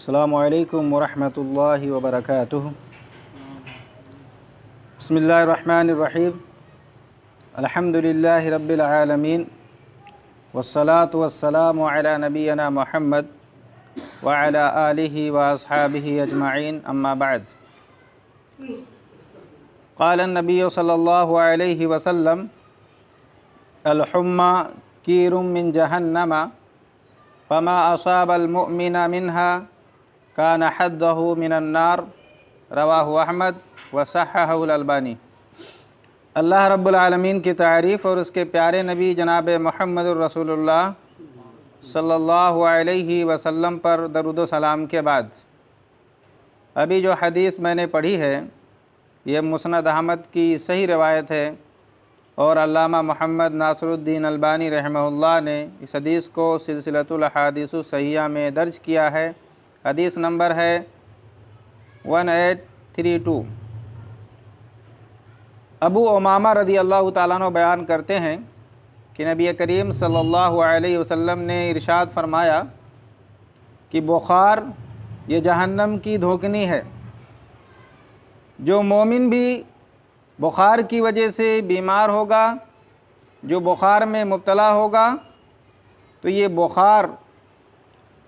السلام علیکم ورحمۃ اللہ وبرکاتہ۔ بسم اللہ الرحمن الرحیم۔ الحمد للہ رب العالمین والصلاة والسلام علی نبینا محمد وعلی آلہ واصحابہ اجمعین، اما بعد۔ قال النبی صلی اللہ علیہ وسلم الحمى کیر من جہنم فما اصاب المؤمن منها کان حدہ من النار، رواہ احمد وصححہ الالبانی۔ اللہ رب العالمین کی تعریف اور اس کے پیارے نبی جناب محمد الرسول اللہ صلی اللہ علیہ وسلم پر درود و سلام کے بعد، ابھی جو حدیث میں نے پڑھی ہے یہ مسند احمد کی صحیح روایت ہے، اور علامہ محمد ناصر الدین البانی رحمہ اللہ نے اس حدیث کو سلسلۃ الاحادیث الصحیحہ میں درج کیا ہے۔ حدیث نمبر ہے 1832۔ ابو امامہ رضی اللہ تعالیٰ عنہ بیان کرتے ہیں کہ نبی کریم صلی اللہ علیہ وسلم نے ارشاد فرمایا کہ بخار یہ جہنم کی دھوکنی ہے۔ جو مومن بھی بخار کی وجہ سے بیمار ہوگا، جو بخار میں مبتلا ہوگا، تو یہ بخار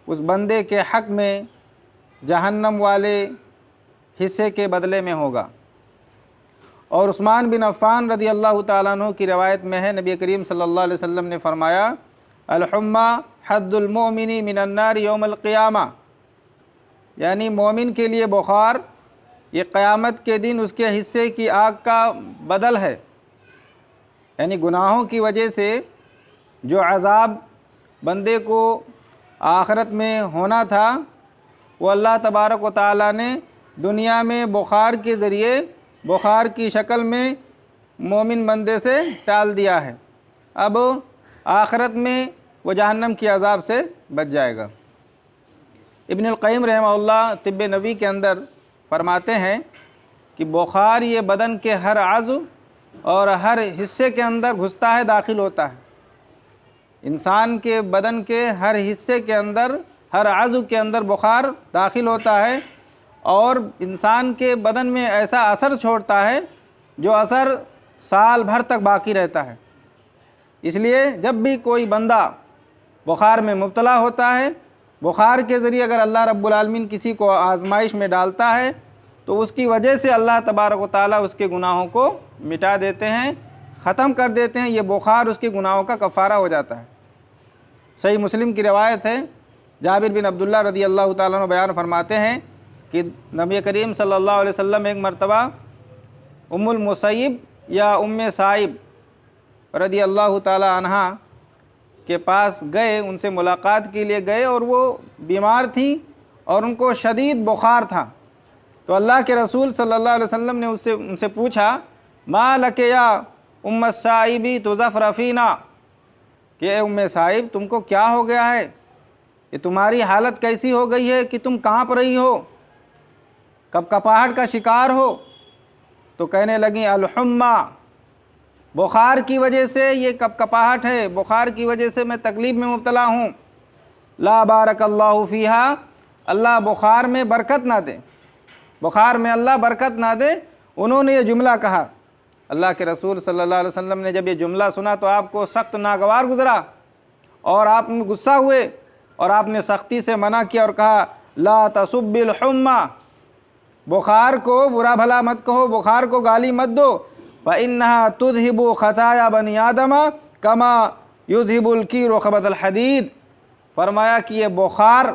اس بندے کے حق میں جہنم والے حصے کے بدلے میں ہوگا۔ اور عثمان بن عفان رضی اللہ تعالیٰ عنہ کی روایت میں ہے، نبی کریم صلی اللہ علیہ وسلم نے فرمایا الحمى حد المؤمن من النار یوم القیامہ، یعنی مومن کے لیے بخار یہ قیامت کے دن اس کے حصے کی آگ کا بدل ہے۔ یعنی گناہوں کی وجہ سے جو عذاب بندے کو آخرت میں ہونا تھا وہ اللہ تبارک و تعالیٰ نے دنیا میں بخار کے ذریعے، بخار کی شکل میں مومن بندے سے ٹال دیا ہے۔ اب آخرت میں وہ جہنم کی عذاب سے بچ جائے گا۔ ابن القیم رحمہ اللہ طب نبوی کے اندر فرماتے ہیں کہ بخار یہ بدن کے ہر عضو اور ہر حصے کے اندر گھستا ہے، داخل ہوتا ہے۔ انسان کے بدن کے ہر حصے کے اندر، ہر عضو کے اندر بخار داخل ہوتا ہے، اور انسان کے بدن میں ایسا اثر چھوڑتا ہے جو اثر سال بھر تک باقی رہتا ہے۔ اس لیے جب بھی کوئی بندہ بخار میں مبتلا ہوتا ہے، بخار کے ذریعے اگر اللہ رب العالمین کسی کو آزمائش میں ڈالتا ہے تو اس کی وجہ سے اللہ تبارک و تعالیٰ اس کے گناہوں کو مٹا دیتے ہیں، ختم کر دیتے ہیں۔ یہ بخار اس کے گناہوں کا کفارہ ہو جاتا ہے۔ صحیح مسلم کی روایت ہے، جابر بن عبداللہ رضی اللہ تعالیٰ عنہ بیان فرماتے ہیں کہ نبی کریم صلی اللہ علیہ وسلم ایک مرتبہ ام المسیب یا ام سائب رضی اللہ تعالیٰ عنہ کے پاس گئے، ان سے ملاقات کے لیے گئے، اور وہ بیمار تھیں اور ان کو شدید بخار تھا۔ تو اللہ کے رسول صلی اللہ علیہ وسلم نے ان سے پوچھا ما لک یا ام السائب تزفر فینا، کہ اے ام سائب تم کو کیا ہو گیا ہے، یہ تمہاری حالت کیسی ہو گئی ہے کہ تم کانپ رہی ہو، کپکپاہٹ کا شکار ہو؟ تو کہنے لگیں الحمى، بخار کی وجہ سے یہ کپکپاہٹ ہے، بخار کی وجہ سے میں تکلیف میں مبتلا ہوں۔ لا بارک اللہ فیہا، اللہ بخار میں برکت نہ دے، بخار میں اللہ برکت نہ دے۔ انہوں نے یہ جملہ کہا۔ اللہ کے رسول صلی اللہ علیہ وسلم نے جب یہ جملہ سنا تو آپ کو سخت ناگوار گزرا، اور آپ میں غصہ ہوئے، اور آپ نے سختی سے منع کیا اور کہا لا تسب الحمى، بخار کو برا بھلا مت کہو، بخار کو گالی مت دو، فإنها تذهب خطايا بني آدم كما يذهب الكير خبث الحديد۔ فرمایا کہ یہ بخار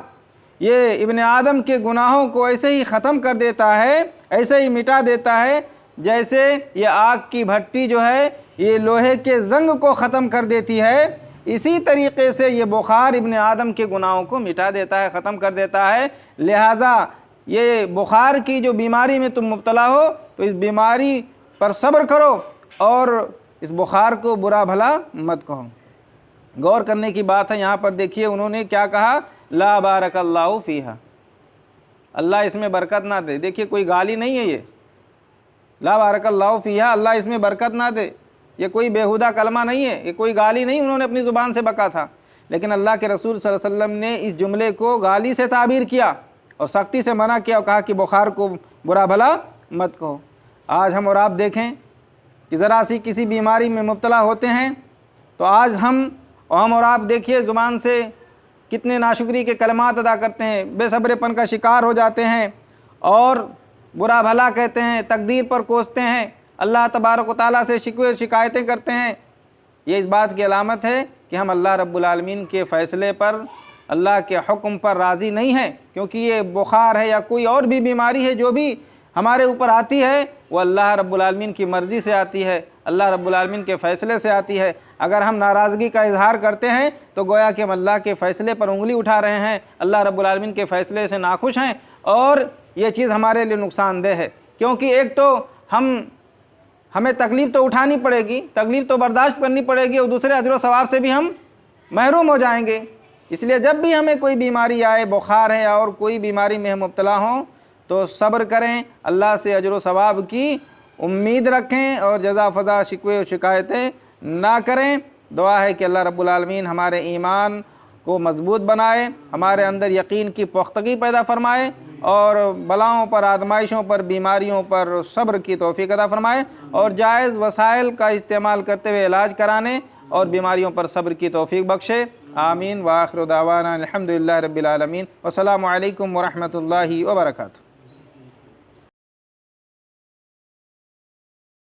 یہ ابن آدم کے گناہوں کو ایسے ہی ختم کر دیتا ہے، ایسے ہی مٹا دیتا ہے جیسے یہ آگ کی بھٹی جو ہے یہ لوہے کے زنگ کو ختم کر دیتی ہے، اسی طریقے سے یہ بخار ابن آدم کے گناہوں کو مٹا دیتا ہے، ختم کر دیتا ہے۔ لہٰذا یہ بخار کی جو بیماری میں تم مبتلا ہو تو اس بیماری پر صبر کرو، اور اس بخار کو برا بھلا مت کہو۔ غور کرنے کی بات ہے، یہاں پر دیکھیے انہوں نے کیا کہا، لا بارک اللہ فیہا، اللہ اس میں برکت نہ دے۔ دیکھیے کوئی گالی نہیں ہے یہ، لا بارک اللہ فیہا، اللہ اس میں برکت نہ دے، یہ کوئی بیہودہ کلمہ نہیں ہے، یہ کوئی گالی نہیں انہوں نے اپنی زبان سے بکا تھا، لیکن اللہ کے رسول صلی اللہ علیہ وسلم نے اس جملے کو گالی سے تعبیر کیا اور سختی سے منع کیا اور کہا کہ بخار کو برا بھلا مت کہو۔ آج ہم اور آپ دیکھیں کہ ذرا سی کسی بیماری میں مبتلا ہوتے ہیں تو آج ہم اور آپ دیکھیے زبان سے کتنے ناشکری کے کلمات ادا کرتے ہیں، بے صبر پن کا شکار ہو جاتے ہیں اور برا بھلا کہتے ہیں، تقدیر پر کوستے ہیں، اللہ تبارک و تعالیٰ سے شکوے شکایتیں کرتے ہیں۔ یہ اس بات کی علامت ہے کہ ہم اللہ رب العالمین کے فیصلے پر، اللہ کے حکم پر راضی نہیں ہیں، کیونکہ یہ بخار ہے یا کوئی اور بھی بیماری ہے جو بھی ہمارے اوپر آتی ہے وہ اللہ رب العالمین کی مرضی سے آتی ہے، اللہ رب العالمین کے فیصلے سے آتی ہے۔ اگر ہم ناراضگی کا اظہار کرتے ہیں تو گویا کہ ہم اللہ کے فیصلے پر انگلی اٹھا رہے ہیں، اللہ رب العالمین کے فیصلے سے ناخوش ہیں، اور یہ چیز ہمارے لیے نقصان دہ ہے، کیونکہ ایک تو ہمیں تکلیف تو اٹھانی پڑے گی، تکلیف تو برداشت کرنی پڑے گی، اور دوسرے اجر و ثواب سے بھی ہم محروم ہو جائیں گے۔ اس لیے جب بھی ہمیں کوئی بیماری آئے، بخار ہے اور کوئی بیماری میں ہم مبتلا ہوں، تو صبر کریں، اللہ سے اجر و ثواب کی امید رکھیں اور جزا فضا شکوے و شکایتیں نہ کریں۔ دعا ہے کہ اللہ رب العالمین ہمارے ایمان کو مضبوط بنائے، ہمارے اندر یقین کی پختگی پیدا فرمائے، اور بلاؤں پر، آزمائشوں پر، بیماریوں پر صبر کی توفیق عطا فرمائے، اور جائز وسائل کا استعمال کرتے ہوئے علاج کرانے اور بیماریوں پر صبر کی توفیق بخشے۔ آمین۔ وآخر دعوانا الحمدللہ رب العالمین، والسلام علیکم ورحمۃ اللہ وبرکاتہ۔